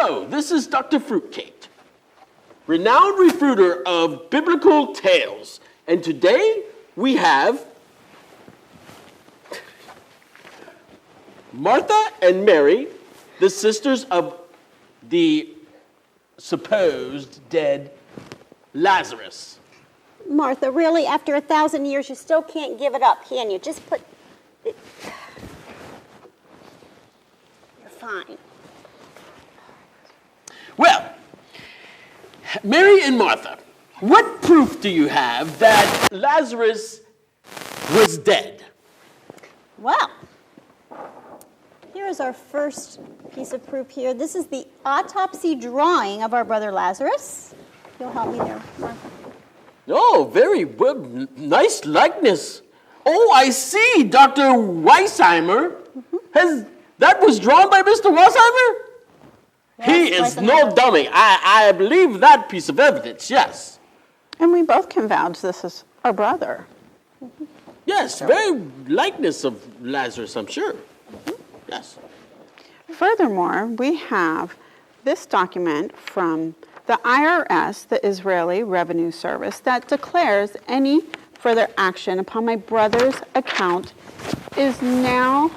Hello, this is Dr. Fruitcake, renowned refruiter of biblical tales. And today we have Martha and Mary, the sisters of the supposed dead Lazarus. Martha, really, after 1,000 years, you still can't give it up, can you? Just put it... You're fine. Well, Mary and Martha, what proof do you have that Lazarus was dead? Well, here's our first piece of proof here. This is the autopsy drawing of our brother Lazarus. You'll help me there, Martha. Oh, very well, nice likeness. Oh, I see, Dr. Weisheimer. That was drawn by Mr. Weisheimer? Yes, He is Weisheimer. no dummy. I believe that piece of evidence, yes. And we both can vouch this is our brother. Yes, very likeness of Lazarus, I'm sure. Yes. Furthermore, we have this document from the IRS, the Israeli Revenue Service, that declares any further action upon my brother's account is now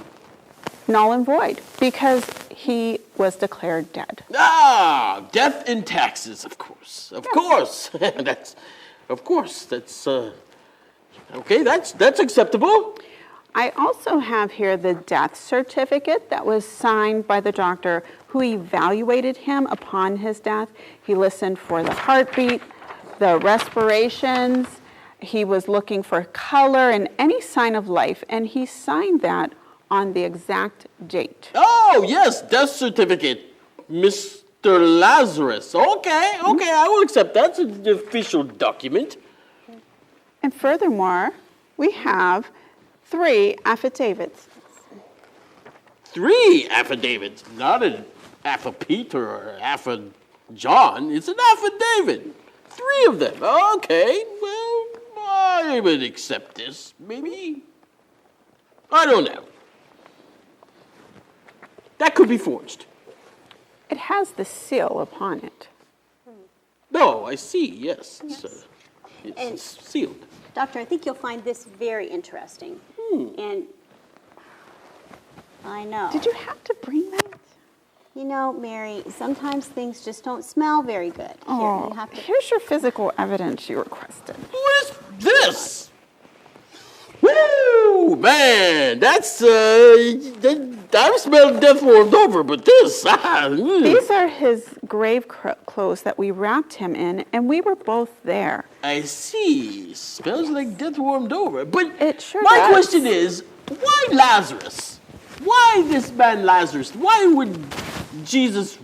null and void because he was declared dead. Ah, death in taxes, of course. Of course. That's okay, that's acceptable. I also have here the death certificate that was signed by the doctor who evaluated him upon his death. He listened for the heartbeat, the respirations. He was looking for color and any sign of life, and he signed that on the exact date. Oh, yes, death certificate, Mr. Lazarus. Okay, I will accept that. It's an official document. And furthermore, we have 3 affidavits. 3 affidavits, not an affa-Peter or affa-John. It's an affidavit. 3 of them. Okay, well, I would accept this, maybe. I don't know. That could be forged. It has the seal upon it. No, I see, yes. Yes. It's sealed. Doctor, I think you'll find this very interesting. And I know. Did you have to bring that? You know, Mary, sometimes things just don't smell very good. Here, Oh, you have to... here's your physical evidence you requested. What is this? Woo, man, that's, I've smelled death warmed over, but this, These are his grave clothes that we wrapped him in, and we were both there. I see. Smells like death warmed over. But It sure my does. question is, why Lazarus? Why this man Lazarus? Why would Jesus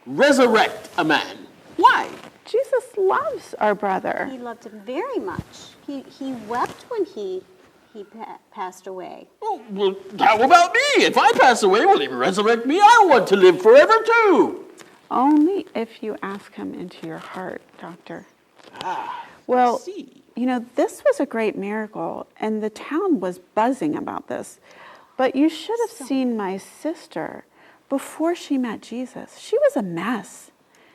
resurrect a man? Why? Jesus loves our brother. He loved him very much. He wept when he passed away. Oh, well, how about me? If I pass away, will he resurrect me? I want to live forever too. Only if you ask him into your heart, Doctor. I Well, see. you know, this was a great miracle, and the town was buzzing about this. But you should have seen my sister before she met Jesus. She was a mess.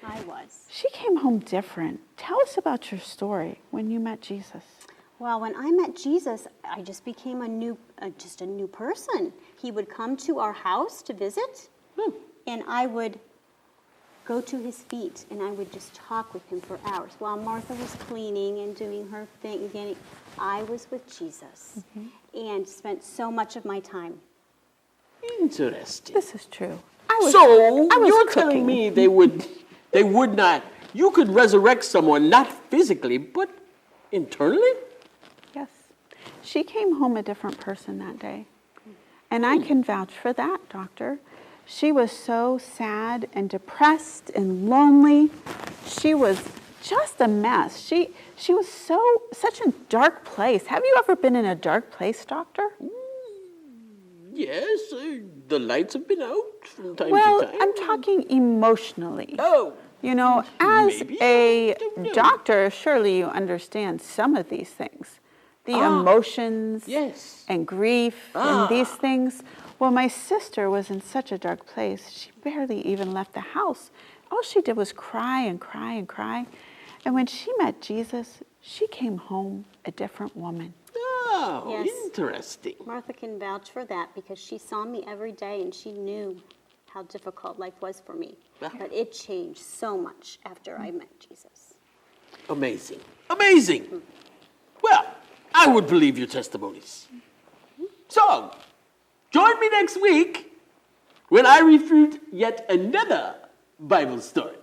I was. She came home different. Tell us about your story when you met Jesus. Well, when I met Jesus, I just became a new person. He would come to our house to visit, and I would go to his feet, and I would just talk with him for hours. While Martha was cleaning and doing her thing, I was with Jesus and spent so much of my time. Interesting. This is true. So I was you're cooking. telling me they would not, you could resurrect someone, not physically, but internally? Yes. She came home a different person that day. And I can vouch for that, Doctor. She was so sad and depressed and lonely. She was just a mess. She was such a dark place. Have you ever been in a dark place, Doctor? Yes, the lights have been out from time Well, to time. I'm talking emotionally. Oh, You know, as Maybe. a Don't know. doctor, surely you understand some of these things. The emotions yes. and grief and these things. Well, my sister was in such a dark place, she barely even left the house. All she did was cry and cry and cry. And when she met Jesus, she came home a different woman. Oh, Yes. interesting. Martha can vouch for that because she saw me every day and she knew how difficult life was for me. Yeah. But it changed so much after I met Jesus. Amazing. Amazing. Well, I would believe your testimonies. So, join me next week when I refute yet another Bible story.